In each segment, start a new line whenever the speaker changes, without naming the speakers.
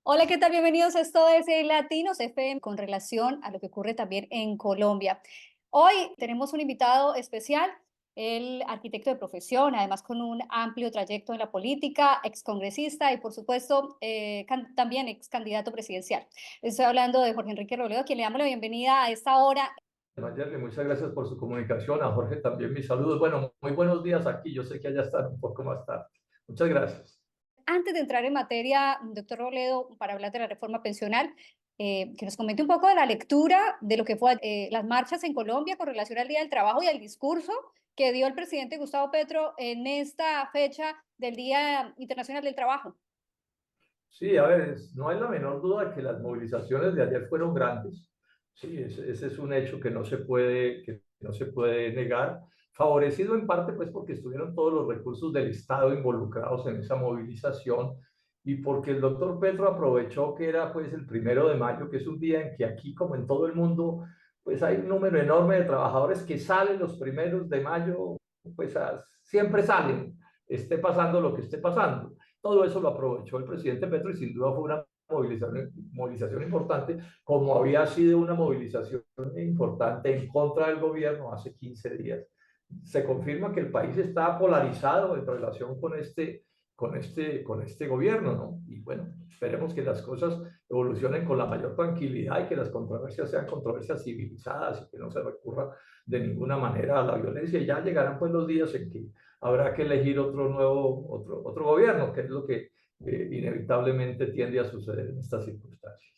Hola, ¿qué tal? Bienvenidos. Esto es Latinos FM con relación a lo que ocurre también en Colombia. Hoy tenemos un invitado especial, el arquitecto de profesión, además con un amplio trayecto en la política, excongresista y, por supuesto, también ex candidato presidencial. Estoy hablando de Jorge Enrique Robledo, a quien le damos la bienvenida a esta hora.
Mayerle, muchas gracias por su comunicación. A Jorge también mis saludos. Bueno, muy buenos días aquí. Yo sé que allá están un poco más tarde. Muchas gracias.
Antes de entrar en materia, doctor Robledo, para hablar de la reforma pensional, que nos comente un poco de la lectura de lo que fue las marchas en Colombia con relación al Día del Trabajo y al discurso que dio el presidente Gustavo Petro en esta fecha del Día Internacional del Trabajo.
Sí, a ver, no hay la menor duda de que las movilizaciones de ayer fueron grandes. Sí, ese es un hecho que no se puede negar, favorecido en parte pues porque estuvieron todos los recursos del Estado involucrados en esa movilización y porque el doctor Petro aprovechó que era pues el 1 de mayo, que es un día en que aquí como en todo el mundo pues hay un número enorme de trabajadores que salen los 1 de mayo, pues siempre salen, esté pasando lo que esté pasando. Todo eso lo aprovechó el presidente Petro y sin duda fue una movilización importante, como había sido una movilización importante en contra del gobierno hace 15 días. Se confirma que el país está polarizado en relación con este gobierno, ¿no? Y bueno, esperemos que las cosas evolucionen con la mayor tranquilidad y que las controversias sean controversias civilizadas y que no se recurra de ninguna manera a la violencia. Y ya llegarán pues los días en que habrá que elegir otro gobierno, que es lo que inevitablemente tiende a suceder en estas circunstancias.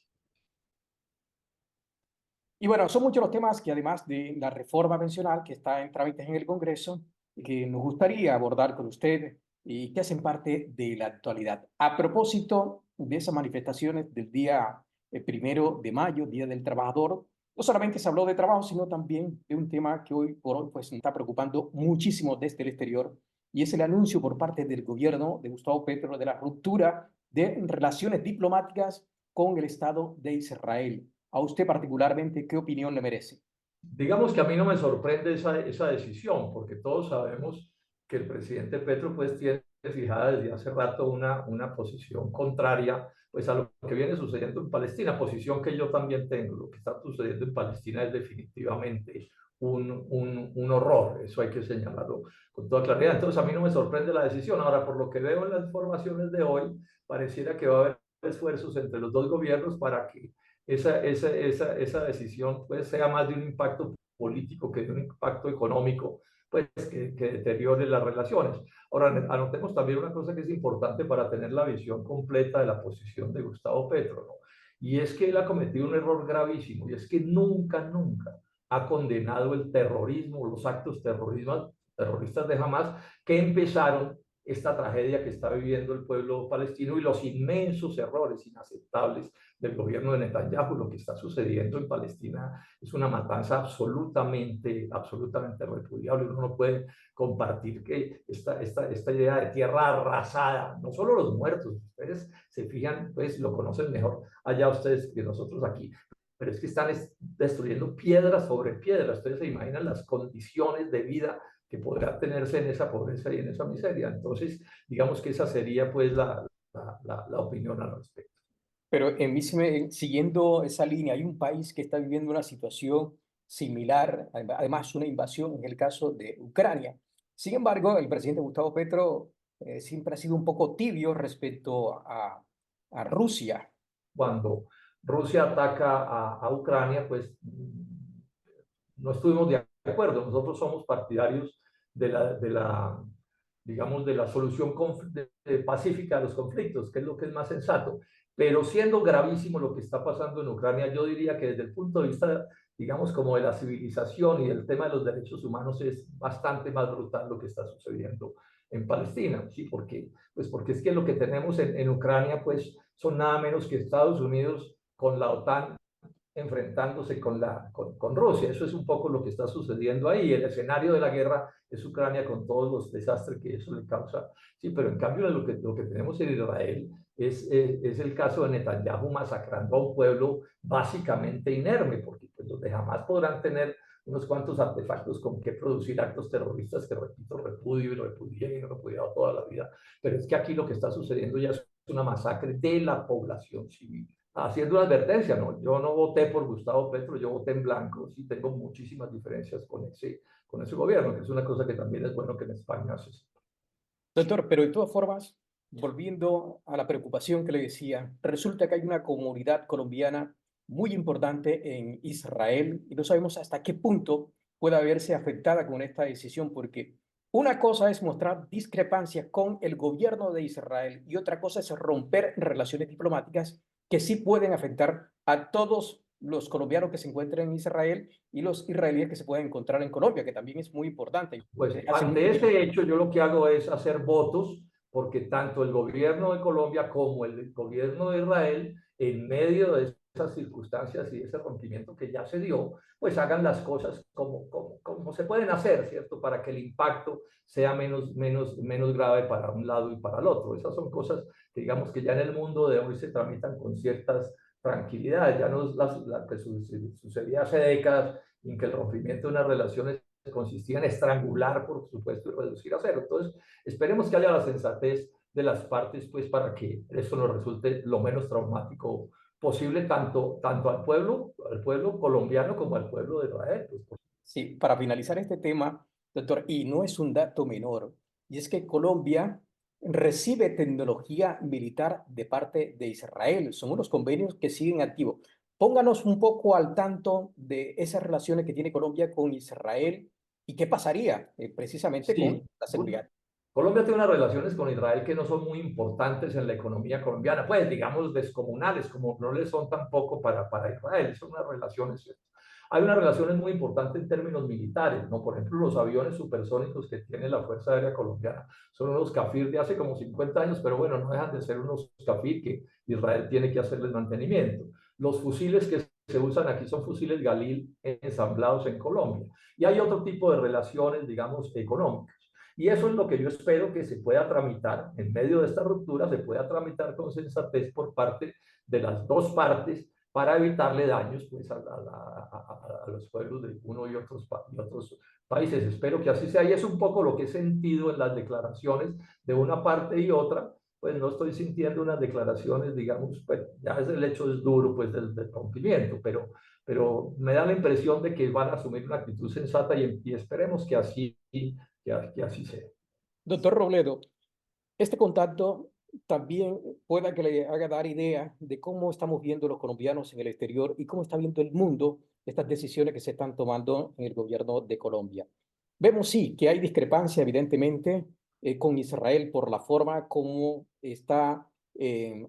Y bueno, son muchos los temas que además de la reforma pensional que está en trámites en el Congreso, que nos gustaría abordar con usted y que hacen parte de la actualidad. A propósito de esas manifestaciones del día 1 de mayo, Día del Trabajador, no solamente se habló de trabajo, sino también de un tema que hoy por hoy pues, nos está preocupando muchísimo desde el exterior, y es el anuncio por parte del gobierno de Gustavo Petro de la ruptura de relaciones diplomáticas con el Estado de Israel. A usted particularmente, ¿qué opinión le merece?
Digamos que a mí no me sorprende esa decisión, porque todos sabemos que el presidente Petro pues tiene fijada desde hace rato una posición contraria pues a lo que viene sucediendo en Palestina, posición que yo también tengo. Lo que está sucediendo en Palestina es definitivamente un horror, eso hay que señalarlo con toda claridad. Entonces a mí no me sorprende la decisión. Ahora, por lo que veo en las informaciones de hoy, pareciera que va a haber esfuerzos entre los dos gobiernos para que esa decisión pues sea más de un impacto político que de un impacto económico, pues que deteriore las relaciones. Ahora, anotemos también una cosa que es importante para tener la visión completa de la posición de Gustavo Petro, ¿no? Y es que él ha cometido un error gravísimo, y es que nunca ha condenado el terrorismo, los actos terroristas de Hamas que empezaron esta tragedia que está viviendo el pueblo palestino y los inmensos errores inaceptables del gobierno de Netanyahu. Lo que está sucediendo en Palestina es una matanza absolutamente repudiable. Uno no puede compartir que esta idea de tierra arrasada, no solo los muertos, ustedes se fijan, pues lo conocen mejor allá ustedes que nosotros aquí, pero es que están destruyendo piedra sobre piedra. Ustedes se imaginan las condiciones de vida que podrá tenerse en esa pobreza y en esa miseria. Entonces, digamos que esa sería pues la opinión al respecto.
Pero siguiendo esa línea, hay un país que está viviendo una situación similar, además una invasión en el caso de Ucrania. Sin embargo, el presidente Gustavo Petro siempre ha sido un poco tibio respecto a Rusia.
Cuando Rusia ataca a Ucrania, pues no estuvimos de acuerdo. Nosotros somos partidarios digamos, de la solución pacífica de los conflictos, que es lo que es más sensato. Pero siendo gravísimo lo que está pasando en Ucrania, yo diría que desde el punto de vista, digamos, como de la civilización y del tema de los derechos humanos, es bastante más brutal lo que está sucediendo en Palestina, ¿sí? Porque es que lo que tenemos en Ucrania, pues, son nada menos que Estados Unidos con la OTAN enfrentándose con Rusia. Eso es un poco lo que está sucediendo ahí. El escenario de la guerra es Ucrania con todos los desastres que eso le causa. Sí, pero en cambio lo que tenemos en Israel es el caso de Netanyahu masacrando a un pueblo básicamente inerme, porque pues, los de Hamas podrán tener unos cuantos artefactos con que producir actos terroristas que, repito, repudio y repudié y he repudiado toda la vida. Pero es que aquí lo que está sucediendo ya es una masacre de la población civil. Haciendo una advertencia, ¿no? Yo no voté por Gustavo Petro, yo voté en blanco, sí tengo muchísimas diferencias con ese gobierno, que es una cosa que también es bueno que en España se sepa.
Doctor, pero de todas formas, volviendo a la preocupación que le decía, resulta que hay una comunidad colombiana muy importante en Israel y no sabemos hasta qué punto pueda verse afectada con esta decisión, porque una cosa es mostrar discrepancias con el gobierno de Israel y otra cosa es romper relaciones diplomáticas que sí pueden afectar a todos los colombianos que se encuentran en Israel y los israelíes que se pueden encontrar en Colombia, que también es muy importante.
Pues
Hace mucho
ante
tiempo.
ese hecho yo lo que hago es hacer votos porque tanto el gobierno de Colombia como el gobierno de Israel, en medio de esas circunstancias y ese rompimiento que ya se dio, pues hagan las cosas como se pueden hacer, ¿cierto? Para que el impacto sea menos grave para un lado y para el otro. Esas son cosas que digamos que ya en el mundo de hoy se tramitan con ciertas tranquilidades, ya no es la que sucedía hace décadas en que el rompimiento de unas relaciones consistía en estrangular, por supuesto, y reducir a cero. Entonces, esperemos que haya la sensatez de las partes, pues, para que esto nos resulte lo menos traumático posible, tanto al pueblo colombiano como al pueblo de Israel. Pues.
Sí, para finalizar este tema, doctor, y no es un dato menor, y es que Colombia recibe tecnología militar de parte de Israel. Son unos convenios que siguen activos. Pónganos un poco al tanto de esas relaciones que tiene Colombia con Israel y qué pasaría precisamente con
Sí,
la seguridad.
Colombia tiene unas relaciones con Israel que no son muy importantes en la economía colombiana, pues digamos descomunales, como no le son tampoco para Israel, son unas relaciones. Hay unas relaciones muy importantes en términos militares, ¿no? Por ejemplo, los aviones supersónicos que tiene la Fuerza Aérea Colombiana son unos Kafir de hace como 50 años, pero bueno, no dejan de ser unos Kafir que Israel tiene que hacerles mantenimiento. Los fusiles que se usan aquí son fusiles Galil ensamblados en Colombia. Y hay otro tipo de relaciones, digamos, económicas. Y eso es lo que yo espero que se pueda tramitar, en medio de esta ruptura, se pueda tramitar con sensatez por parte de las dos partes para evitarle daños pues, a los pueblos de uno y otros países. Espero que así sea. Y es un poco lo que he sentido en las declaraciones de una parte y otra. Pues no estoy sintiendo unas declaraciones, digamos, pues ya es el hecho es duro, pues del rompimiento, pero me da la impresión de que van a asumir una actitud sensata y esperemos que así sea.
Doctor Robledo, este contacto también pueda que le haga dar idea de cómo estamos viendo los colombianos en el exterior y cómo está viendo el mundo estas decisiones que se están tomando en el gobierno de Colombia. Vemos, sí, que hay discrepancia, evidentemente, con Israel por la forma como está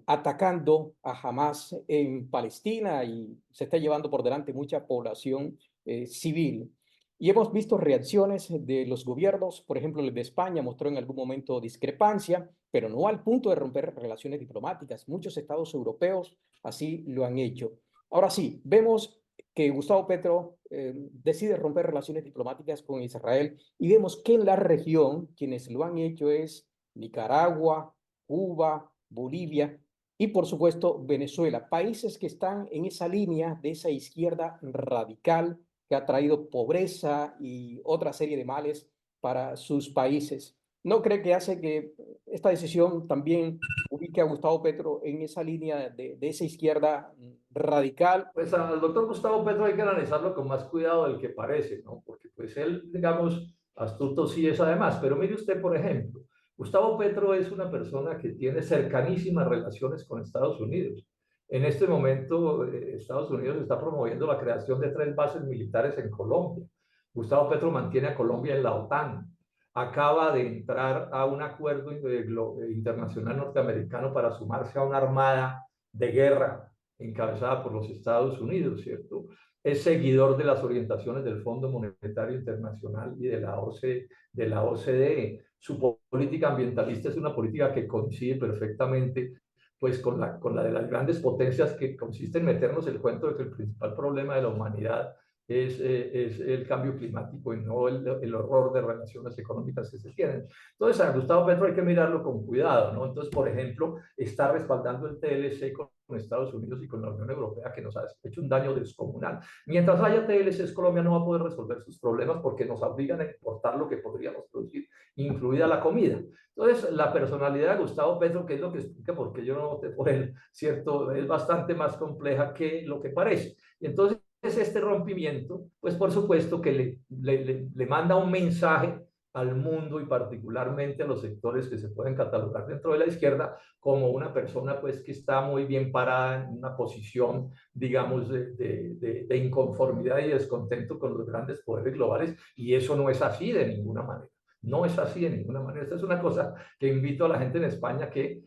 atacando a Hamas en Palestina y se está llevando por delante mucha población civil. Y hemos visto reacciones de los gobiernos, por ejemplo, el de España mostró en algún momento discrepancia, pero no al punto de romper relaciones diplomáticas. Muchos estados europeos así lo han hecho. Ahora sí, vemos que Gustavo Petro decide romper relaciones diplomáticas con Israel y vemos que en la región quienes lo han hecho es Nicaragua, Cuba, Bolivia y por supuesto Venezuela, países que están en esa línea de esa izquierda radical que ha traído pobreza y otra serie de males para sus países. ¿No cree que hace que esta decisión también ubique a Gustavo Petro en esa línea de esa izquierda radical?
Pues al doctor Gustavo Petro hay que analizarlo con más cuidado del que parece, ¿no? Porque pues él, digamos, astuto sí es además, pero mire usted, por ejemplo, Gustavo Petro es una persona que tiene cercanísimas relaciones con Estados Unidos. En este momento, Estados Unidos está promoviendo la creación de 3 bases militares en Colombia. Gustavo Petro mantiene a Colombia en la OTAN. Acaba de entrar a un acuerdo internacional norteamericano para sumarse a una armada de guerra encabezada por los Estados Unidos, ¿cierto? Es seguidor de las orientaciones del Fondo Monetario Internacional y de la OCDE. Su política ambientalista es una política que coincide perfectamente pues con la de las grandes potencias, que consiste en meternos el cuento de que el principal problema de la humanidad es el cambio climático y no el horror de relaciones económicas que se tienen. Entonces, a Gustavo Petro hay que mirarlo con cuidado, ¿no? Entonces, por ejemplo, está respaldando el TLC con Estados Unidos y con la Unión Europea, que nos ha hecho un daño descomunal. Mientras haya TLCs, Colombia no va a poder resolver sus problemas porque nos obligan a importar lo que podríamos producir, incluida la comida. Entonces, la personalidad de Gustavo Petro, que es lo que explica por qué yo no voté por él, ¿cierto? Es bastante más compleja que lo que parece. Y entonces, este rompimiento, pues por supuesto que le manda un mensaje al mundo y particularmente a los sectores que se pueden catalogar dentro de la izquierda como una persona pues que está muy bien parada en una posición, digamos, de inconformidad y descontento con los grandes poderes globales, y eso no es así de ninguna manera. No es así de ninguna manera. Esta es una cosa que invito a la gente en España que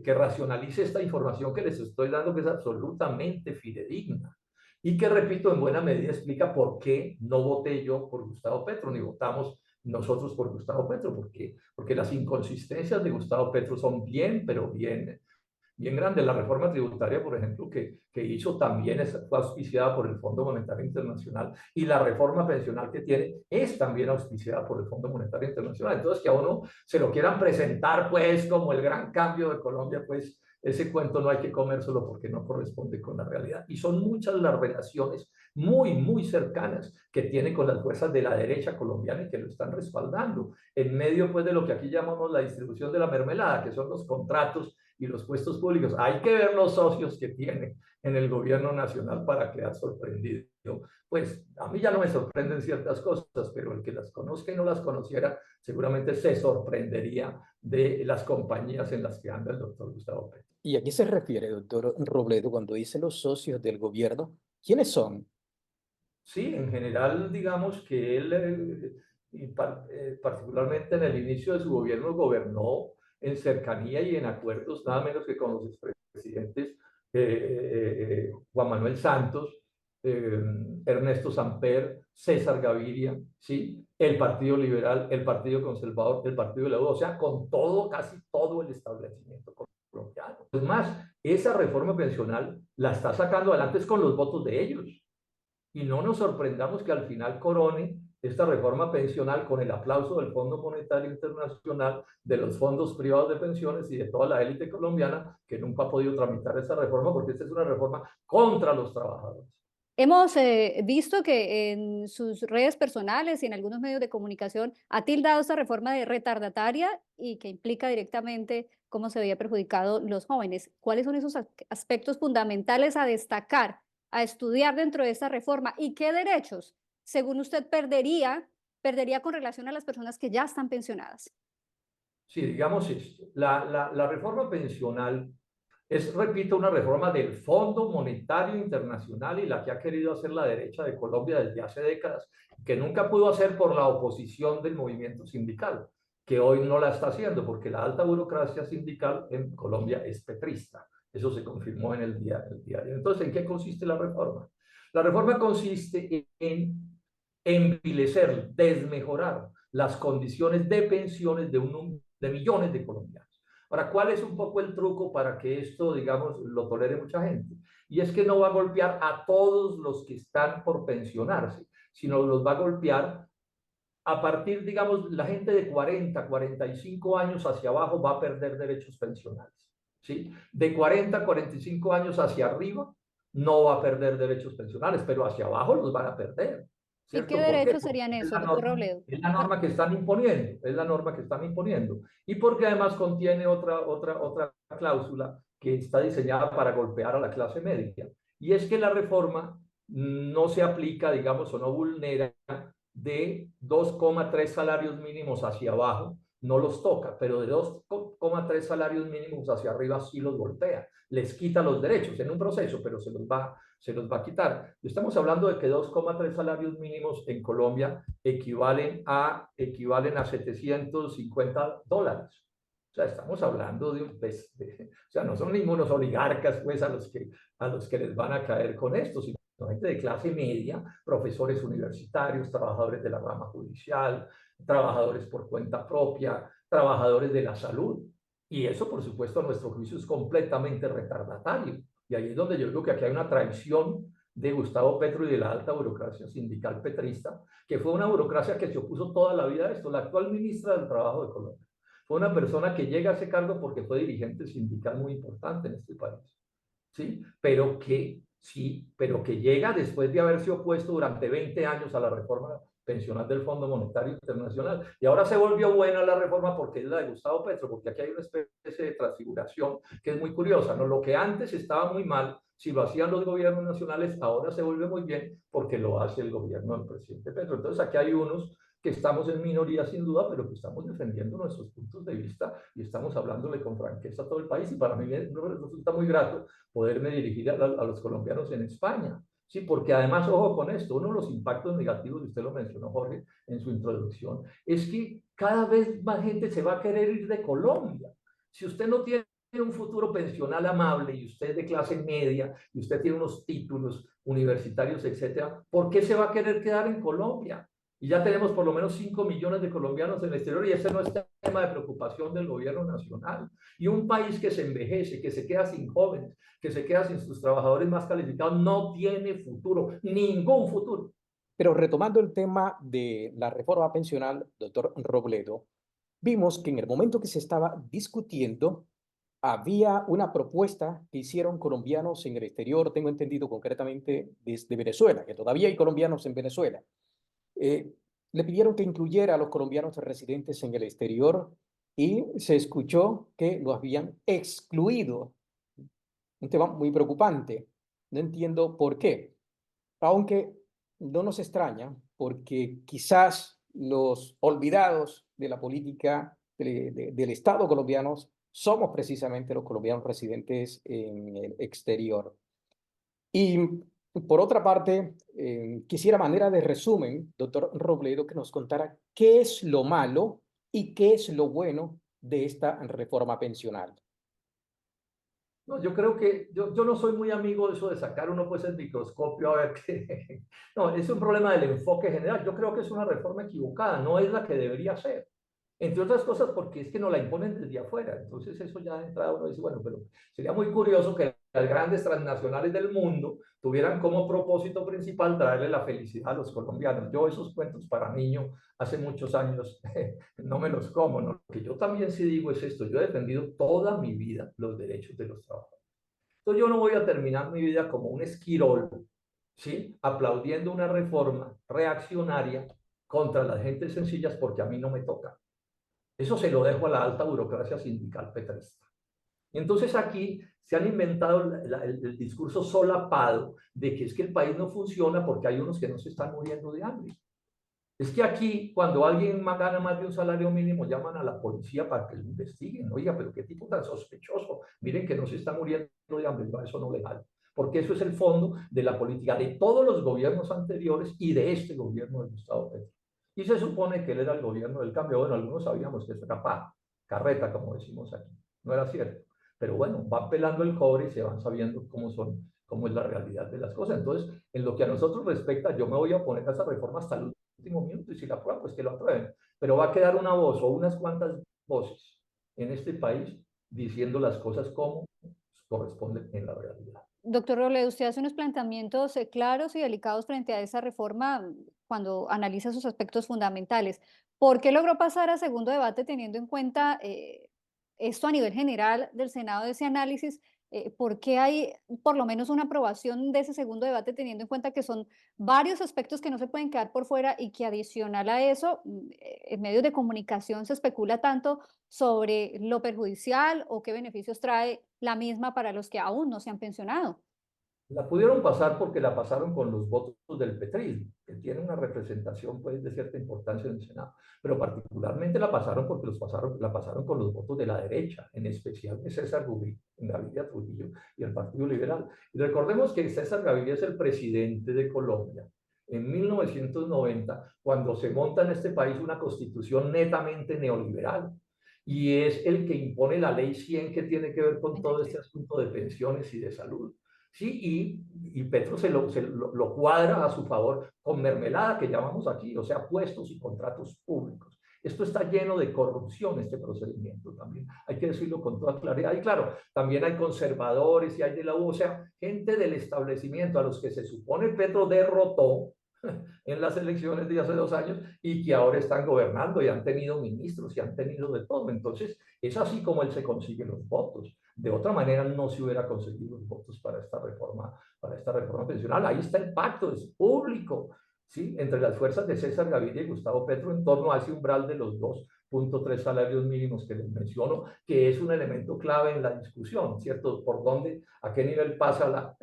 racionalice esta información que les estoy dando, que es absolutamente fidedigna y que, repito, en buena medida explica por qué no voté yo por Gustavo Petro, ni votamos nosotros por Gustavo Petro, porque las inconsistencias de Gustavo Petro son bien, pero bien grandes. La reforma tributaria, por ejemplo, que hizo también fue auspiciada por el Fondo Monetario Internacional, y la reforma pensional que tiene es también auspiciada por el Fondo Monetario Internacional. Entonces, que a uno se lo quieran presentar pues como el gran cambio de Colombia, pues ese cuento no hay que comérselo porque no corresponde con la realidad. Y son muchas las relaciones muy cercanas que tiene con las fuerzas de la derecha colombiana y que lo están respaldando, en medio pues de lo que aquí llamamos la distribución de la mermelada, que son los contratos y los puestos públicos. Hay que ver los socios que tiene en el gobierno nacional para quedar sorprendido. Pues a mí ya no me sorprenden ciertas cosas, pero el que las conozca y no las conociera seguramente se sorprendería de las compañías en las que anda el doctor Gustavo Petro.
¿Y a qué se refiere, doctor Robledo, cuando dice los socios del gobierno? ¿Quiénes son?
Sí, en general, digamos que él, particularmente en el inicio de su gobierno, gobernó en cercanía y en acuerdos nada menos que con los expresidentes Juan Manuel Santos, Ernesto Samper, César Gaviria, ¿sí? El Partido Liberal, el Partido Conservador, el Partido de la U, o sea, con todo, casi todo el establecimiento colombiano. Es más, esa reforma pensional la está sacando adelante es con los votos de ellos. Y no nos sorprendamos que al final corone esta reforma pensional con el aplauso del Fondo Monetario Internacional, de los fondos privados de pensiones y de toda la élite colombiana, que nunca ha podido tramitar esta reforma porque esta es una reforma contra los trabajadores.
Hemos visto que en sus redes personales y en algunos medios de comunicación ha tildado esta reforma de retardataria y que implica directamente cómo se veía perjudicado los jóvenes. ¿Cuáles son esos aspectos fundamentales a destacar, a estudiar dentro de esta reforma, y qué derechos, según usted, perdería con relación a las personas que ya están pensionadas?
Sí, digamos esto. La reforma pensional es, repito, una reforma del Fondo Monetario Internacional y la que ha querido hacer la derecha de Colombia desde hace décadas, que nunca pudo hacer por la oposición del movimiento sindical, que hoy no la está haciendo porque la alta burocracia sindical en Colombia es petrista. Eso se confirmó en el diario. Entonces, ¿en qué consiste la reforma? La reforma consiste en envilecer, desmejorar las condiciones de pensiones de millones de colombianos. Ahora, ¿cuál es un poco el truco para que esto, digamos, lo tolere mucha gente? Y es que no va a golpear a todos los que están por pensionarse, sino los va a golpear a partir, digamos, la gente de 40, 45 años hacia abajo va a perder derechos pensionales, ¿sí? De 40 a 45 años hacia arriba no va a perder derechos pensionales, pero hacia abajo los van a perder,
¿Y qué
¿cierto? ¿Por qué?
derechos
Porque
serían esos, doctor Robledo?
es la norma que están imponiendo, es la norma que están imponiendo. Y porque además contiene otra cláusula que está diseñada para golpear a la clase media. Y es que la reforma no se aplica, digamos, o no vulnera de 2,3 salarios mínimos hacia abajo, no los toca, pero de 2,3 salarios mínimos hacia arriba sí los golpea, les quita los derechos en un proceso, pero se los va a quitar. Estamos hablando de que 2,3 salarios mínimos en Colombia equivalen a $750. O sea, estamos hablando de o sea, no son ningunos oligarcas pues a los que les van a caer con esto, sino gente de clase media, profesores universitarios, trabajadores de la rama judicial, trabajadores por cuenta propia, trabajadores de la salud. Y eso, por supuesto, a nuestro juicio es completamente retardatario. Y ahí es donde yo digo que aquí hay una traición de Gustavo Petro y de la alta burocracia sindical petrista, que fue una burocracia que se opuso toda la vida a esto. La actual ministra del Trabajo de Colombia fue una persona que llega a ese cargo porque fue dirigente sindical muy importante en este país, ¿sí? Pero que llega después de haberse opuesto durante 20 años a la reforma pensional del Fondo Monetario Internacional. Y ahora se volvió buena la reforma porque es la de Gustavo Petro, porque aquí hay una especie de transfiguración que es muy curiosa, ¿no? Lo que antes estaba muy mal, si lo hacían los gobiernos nacionales, ahora se vuelve muy bien porque lo hace el gobierno del presidente Petro. Entonces aquí hay unos que estamos en minoría sin duda, pero que estamos defendiendo nuestros puntos de vista y estamos hablándole con franqueza a todo el país. Y para mí me resulta muy grato poderme dirigir a los colombianos en España. Sí, porque además, ojo con esto, uno de los impactos negativos, y usted lo mencionó, Jorge, en su introducción, es que cada vez más gente se va a querer ir de Colombia. Si usted no tiene un futuro pensional amable y usted es de clase media y usted tiene unos títulos universitarios, etcétera, ¿por qué se va a querer quedar en Colombia? Y ya tenemos por lo menos 5 millones de colombianos en el exterior y ese no es tema de preocupación del gobierno nacional. Y un país que se envejece, que se queda sin jóvenes, que se queda sin sus trabajadores más calificados, no tiene futuro, ningún futuro.
Pero retomando el tema de la reforma pensional, doctor Robledo, vimos que en el momento que se estaba discutiendo, había una propuesta que hicieron colombianos en el exterior, tengo entendido concretamente desde Venezuela, que todavía hay colombianos en Venezuela. Le pidieron que incluyera a los colombianos residentes en el exterior y se escuchó que lo habían excluido. Un tema muy preocupante. No entiendo por qué. Aunque no nos extraña, porque quizás los olvidados de la política del Estado colombiano somos precisamente los colombianos residentes en el exterior. Y por otra parte, quisiera manera de resumen, doctor Robledo, que nos contara qué es lo malo y qué es lo bueno de esta reforma pensional.
No, yo creo que yo no soy muy amigo de eso de sacar uno pues el microscopio a ver qué. No, es un problema del enfoque general. Yo creo que es una reforma equivocada, no es la que debería ser. Entre otras cosas porque es que nos la imponen desde afuera. Entonces eso ya de entrada uno dice, bueno, pero sería muy curioso que las grandes transnacionales del mundo tuvieran como propósito principal traerle la felicidad a los colombianos. Yo esos cuentos para niños hace muchos años no me los como, ¿no? Lo que yo también sí digo es esto, yo he defendido toda mi vida los derechos de los trabajadores. Entonces yo no voy a terminar mi vida como un esquirol, ¿sí? Aplaudiendo una reforma reaccionaria contra las gentes sencillas porque a mí no me toca. Eso se lo dejo a la alta burocracia sindical petrista. Y entonces aquí se han inventado el discurso solapado de que es que el país no funciona porque hay unos que no se están muriendo de hambre. Es que aquí, cuando alguien gana más de un salario mínimo, llaman a la policía para que lo investiguen. Oiga, pero qué tipo tan sospechoso. Miren que no se está muriendo de hambre. No, eso no es legal. Porque eso es el fondo de la política de todos los gobiernos anteriores y de este gobierno de Gustavo Petro. Y se supone que él era el gobierno del cambio. Bueno, algunos sabíamos que eso era carreta, como decimos aquí. No era cierto. Pero bueno, van pelando el cobre y se van sabiendo cómo es la realidad de las cosas. Entonces, en lo que a nosotros respecta, yo me voy a oponer a esa reforma hasta el último minuto y si la aprueban, pues que lo aprueben. Pero va a quedar una voz o unas cuantas voces en este país diciendo las cosas como corresponden en la realidad.
Doctor Robledo, usted hace unos planteamientos claros y delicados frente a esa reforma cuando analiza sus aspectos fundamentales. ¿Por qué logró pasar a segundo debate teniendo en cuenta esto a nivel general del Senado, de ese análisis? ¿Por qué hay por lo menos una aprobación de ese segundo debate teniendo en cuenta que son varios aspectos que no se pueden quedar por fuera y que adicional a eso, en medios de comunicación se especula tanto sobre lo perjudicial o qué beneficios trae la misma para los que aún no se han pensionado?
La pudieron pasar porque la pasaron con los votos del petrismo, que tiene una representación pues, de cierta importancia en el Senado, pero particularmente la pasaron porque la pasaron con los votos de la derecha, en especial de César Gaviria Trujillo y el Partido Liberal. Y recordemos que César Gaviria es el presidente de Colombia en 1990, cuando se monta en este país una constitución netamente neoliberal. Y es el que impone la ley 100 que tiene que ver con todo este asunto de pensiones y de salud. Sí, y Petro lo cuadra a su favor con mermelada, que llamamos aquí, o sea, puestos y contratos públicos. Esto está lleno de corrupción, este procedimiento también. Hay que decirlo con toda claridad. Y claro, también hay conservadores y hay de la U, o sea, gente del establecimiento a los que se supone Petro derrotó en las elecciones de hace 2 años y que ahora están gobernando y han tenido ministros y han tenido de todo. Entonces, es así como él se consigue los votos. De otra manera, no se hubiera conseguido los votos para esta reforma pensional. Ahí está el pacto, es público, ¿sí? Entre las fuerzas de César Gaviria y Gustavo Petro en torno a ese umbral de los 2.3 salarios mínimos que les menciono, que es un elemento clave en la discusión, ¿cierto? Por dónde, a qué nivel pasa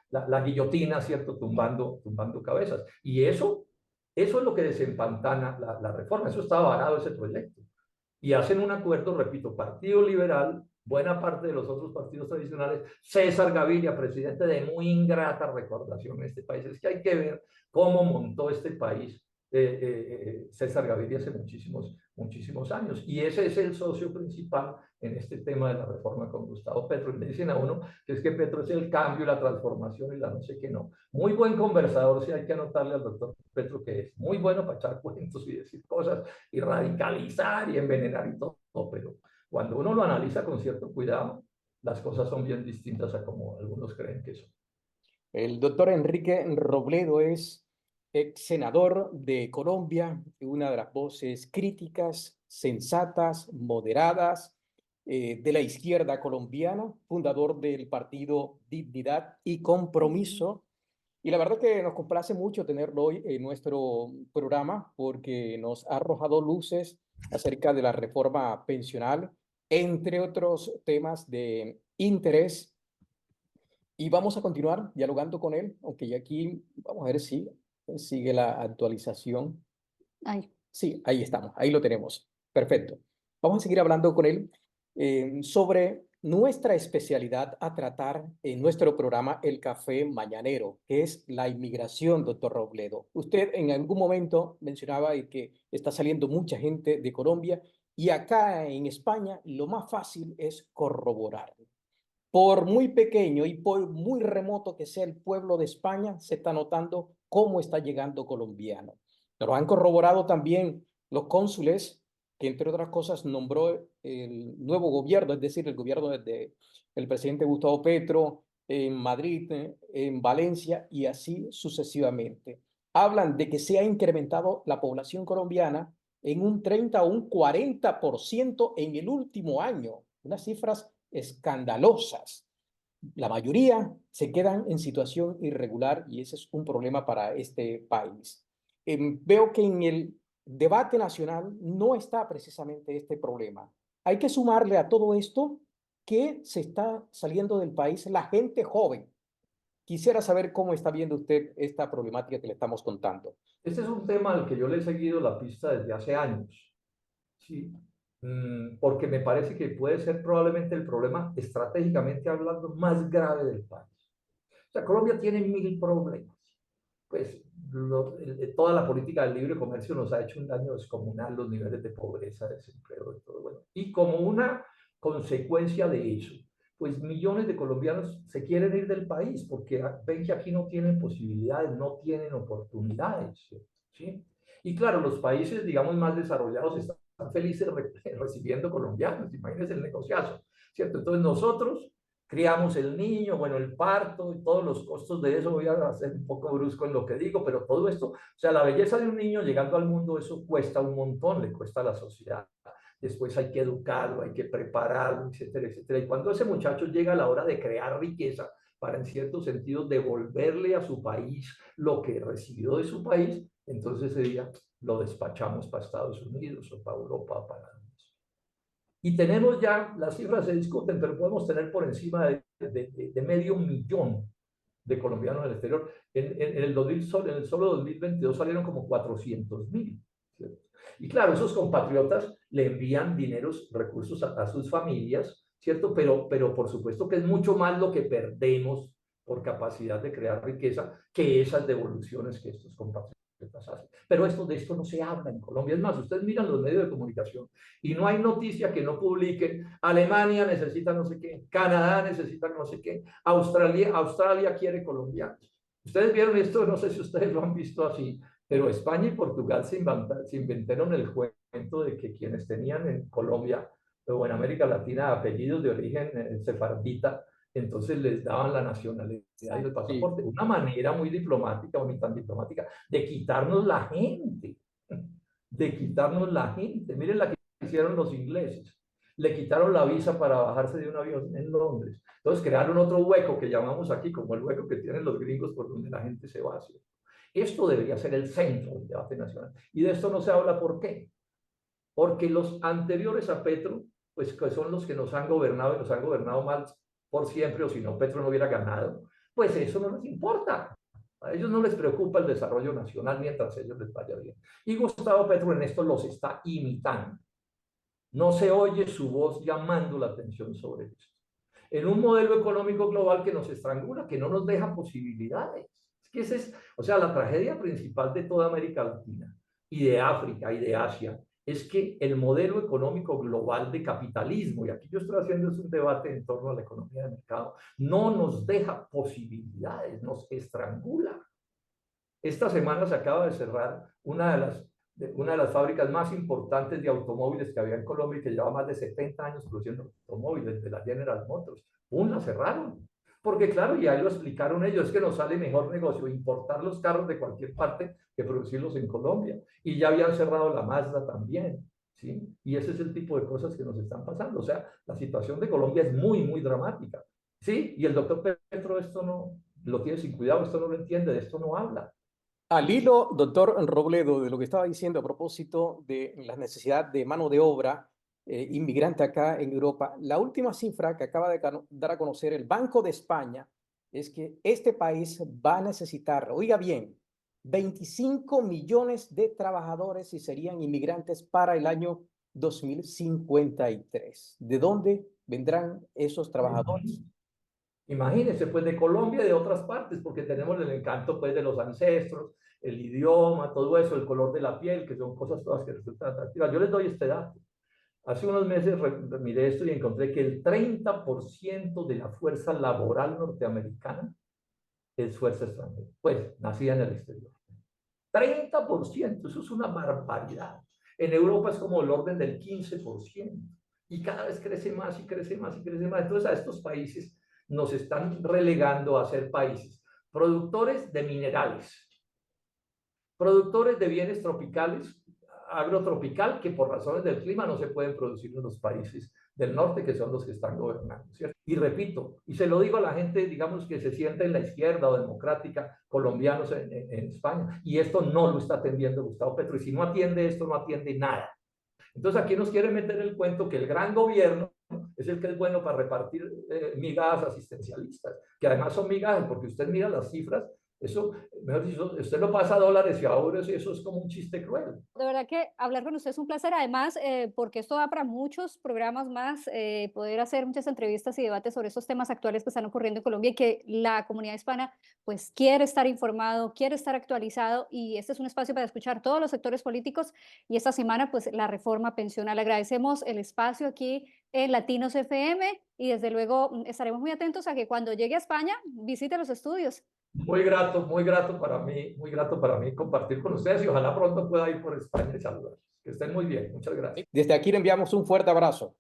la guillotina, ¿cierto? Tumbando cabezas. Y eso es lo que desempantana la reforma. Eso estaba varado, ese proyecto. Y hacen un acuerdo, repito, Partido Liberal, buena parte de los otros partidos tradicionales, César Gaviria, presidente de muy ingrata recordación en este país. Es que hay que ver cómo montó este país César Gaviria hace muchísimos años. Y ese es el socio principal en este tema de la reforma con Gustavo Petro. Y le dicen a uno que es que Petro es el cambio, la transformación y la no sé qué no. Muy buen conversador, sí hay que anotarle al doctor Petro que es muy bueno para echar cuentos y decir cosas y radicalizar y envenenar y todo, pero cuando uno lo analiza con cierto cuidado, las cosas son bien distintas a como algunos creen que son.
El doctor Enrique Robledo es ex senador de Colombia, una de las voces críticas, sensatas, moderadas de la izquierda colombiana, fundador del partido Dignidad y Compromiso. Y la verdad que nos complace mucho tenerlo hoy en nuestro programa porque nos ha arrojado luces acerca de la reforma pensional, entre otros temas de interés. Y vamos a continuar dialogando con él, aunque ya aquí vamos a ver si sigue la actualización.
Ay.
Sí, ahí estamos, ahí lo tenemos. Perfecto. Vamos a seguir hablando con él sobre nuestra especialidad a tratar en nuestro programa El Café Mañanero, que es la inmigración, doctor Robledo. Usted en algún momento mencionaba que está saliendo mucha gente de Colombia y acá en España lo más fácil es corroborar. Por muy pequeño y por muy remoto que sea el pueblo de España, se está notando cómo está llegando colombiano. Lo han corroborado también los cónsules, que entre otras cosas nombró el nuevo gobierno, es decir, el gobierno del presidente Gustavo Petro en Madrid, en Valencia y así sucesivamente. Hablan de que se ha incrementado la población colombiana en un 30 o un 40% en el último año. Unas cifras escandalosas. La mayoría se quedan en situación irregular y ese es un problema para este país. Veo que en el debate nacional no está precisamente este problema. Hay que sumarle a todo esto que se está saliendo del país la gente joven. Quisiera saber cómo está viendo usted esta problemática que le estamos contando.
Este es un tema al que yo le he seguido la pista desde hace años, ¿sí? Porque me parece que puede ser probablemente el problema, estratégicamente hablando, más grave del país. O sea, Colombia tiene 1000 problemas. Pues toda la política del libre comercio nos ha hecho un daño descomunal, los niveles de pobreza, desempleo, de todo. Bueno, y como una consecuencia de eso, pues millones de colombianos se quieren ir del país porque ven que aquí no tienen posibilidades, no tienen oportunidades, ¿sí? Y claro, los países, digamos, más desarrollados están felices recibiendo colombianos, imagínense el negociazo, ¿cierto? Entonces nosotros criamos el niño, bueno, el parto y todos los costos de eso, voy a ser un poco brusco en lo que digo, pero todo esto, o sea, la belleza de un niño llegando al mundo, eso cuesta un montón, le cuesta a la sociedad. Después hay que educarlo, hay que prepararlo, etcétera, etcétera. Y cuando ese muchacho llega a la hora de crear riqueza, para en cierto sentido devolverle a su país lo que recibió de su país, entonces ese día lo despachamos para Estados Unidos o para Europa o para... Y tenemos ya, las cifras se discuten, pero podemos tener por encima de 500.000 de colombianos en el exterior. En el solo 2022 salieron como 400.000. ¿Cierto? Y claro, esos compatriotas le envían dineros, recursos a sus familias, ¿cierto? Pero por supuesto que es mucho más lo que perdemos por capacidad de crear riqueza que esas devoluciones que estos compatriotas hacen. Pero de esto no se habla en Colombia. Es más, ustedes miran los medios de comunicación y no hay noticia que no publiquen. Alemania necesita no sé qué, Canadá necesita no sé qué, Australia quiere colombianos. Ustedes vieron esto, no sé si ustedes lo han visto así, Pero España y Portugal se inventaron el cuento de que quienes tenían en Colombia o en América Latina apellidos de origen sefardita, entonces les daban la nacionalidad y el
Sí.
pasaporte. Una manera muy diplomática, o ni tan diplomática, de quitarnos la gente. De quitarnos la gente. Miren la que hicieron los ingleses. Le quitaron la visa para bajarse de un avión en Londres. Entonces crearon otro hueco que llamamos aquí como el hueco que tienen los gringos por donde la gente se va. ¿Sí? Esto debería ser el centro del debate nacional. Y de esto no se habla. ¿Por qué? Porque los anteriores a Petro, pues que son los que nos han gobernado y nos han gobernado mal por siempre, o si no, Petro no hubiera ganado, pues eso no les importa. A ellos no les preocupa el desarrollo nacional mientras a ellos les vaya bien. Y Gustavo Petro en esto los está imitando. No se oye su voz llamando la atención sobre esto. En un modelo económico global que nos estrangula, que no nos deja posibilidades. Es que esa es, o sea, la tragedia principal de toda América Latina y de África y de Asia es que el modelo económico global de capitalismo, y aquí yo estoy haciendo un debate en torno a la economía de mercado, no nos deja posibilidades, nos estrangula. Esta semana se acaba de cerrar una de las fábricas más importantes de automóviles que había en Colombia y que lleva más de 70 años produciendo automóviles, de la General Motors. La cerraron. Porque claro, y ahí lo explicaron ellos, es que nos sale mejor negocio importar los carros de cualquier parte que producirlos en Colombia. Y ya habían cerrado la Mazda también. ¿Sí? Y ese es el tipo de cosas que nos están pasando. O sea, la situación de Colombia es muy, muy dramática. ¿Sí? Y el doctor Petro esto no lo tiene sin cuidado, esto no lo entiende, de esto no habla.
Al hilo, doctor Robledo, de lo que estaba diciendo a propósito de la necesidad de mano de obra inmigrante acá en Europa, la última cifra que acaba de dar a conocer el Banco de España es que este país va a necesitar, oiga bien, 25 millones de trabajadores y serían inmigrantes para el año 2053. ¿De dónde vendrán esos trabajadores?
Imagínense, pues de Colombia y de otras partes, porque tenemos el encanto pues de los ancestros, el idioma, todo eso, el color de la piel, que son cosas todas que resultan atractivas. Yo les doy este dato. Hace unos meses miré esto y encontré que el 30% de la fuerza laboral norteamericana es fuerza extranjera, pues nacida en el exterior. 30%, eso es una barbaridad. En Europa es como el orden del 15%. Y cada vez crece más y crece más y crece más. Entonces a estos países nos están relegando a ser países productores de minerales, productores de bienes tropicales, agrotropical, que por razones del clima no se pueden producir en los países del norte, que son los que están gobernando, ¿cierto? Y repito, y se lo digo a la gente, digamos, que se sienta en la izquierda o democrática, colombianos en España, y esto no lo está atendiendo Gustavo Petro, y si no atiende esto, no atiende nada. Entonces aquí nos quiere meter el cuento que el gran gobierno es el que es bueno para repartir migajas asistencialistas, que además son migajas, porque usted mira las cifras, eso, mejor dicho, usted lo pasa a dólares y a euros y eso es como un chiste cruel.
De verdad que hablar con usted es un placer, además, porque esto da para muchos programas más, poder hacer muchas entrevistas y debates sobre esos temas actuales que están ocurriendo en Colombia y que la comunidad hispana pues quiere estar informado, quiere estar actualizado y este es un espacio para escuchar todos los sectores políticos y esta semana pues la reforma pensional. Agradecemos el espacio aquí en Latinos FM y desde luego estaremos muy atentos a que cuando llegue a España visite los estudios.
Muy muy grato para mí compartir con ustedes y ojalá pronto pueda ir por España y saludarlos. Que estén muy bien, muchas gracias.
Desde aquí le enviamos un fuerte abrazo.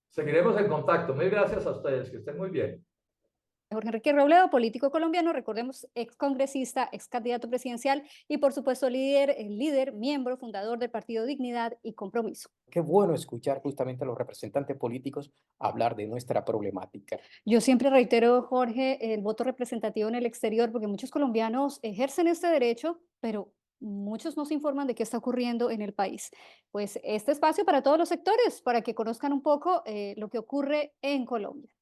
Seguiremos en contacto. Mil gracias a ustedes, que estén muy bien.
Jorge Enrique Robledo, político colombiano, recordemos, ex congresista, ex candidato presidencial y por supuesto líder, miembro, fundador del partido Dignidad y Compromiso.
Qué bueno escuchar justamente a los representantes políticos hablar de nuestra problemática.
Yo siempre reitero, Jorge, el voto representativo en el exterior, porque muchos colombianos ejercen este derecho, pero muchos no se informan de qué está ocurriendo en el país. Pues este espacio para todos los sectores, para que conozcan un poco lo que ocurre en Colombia.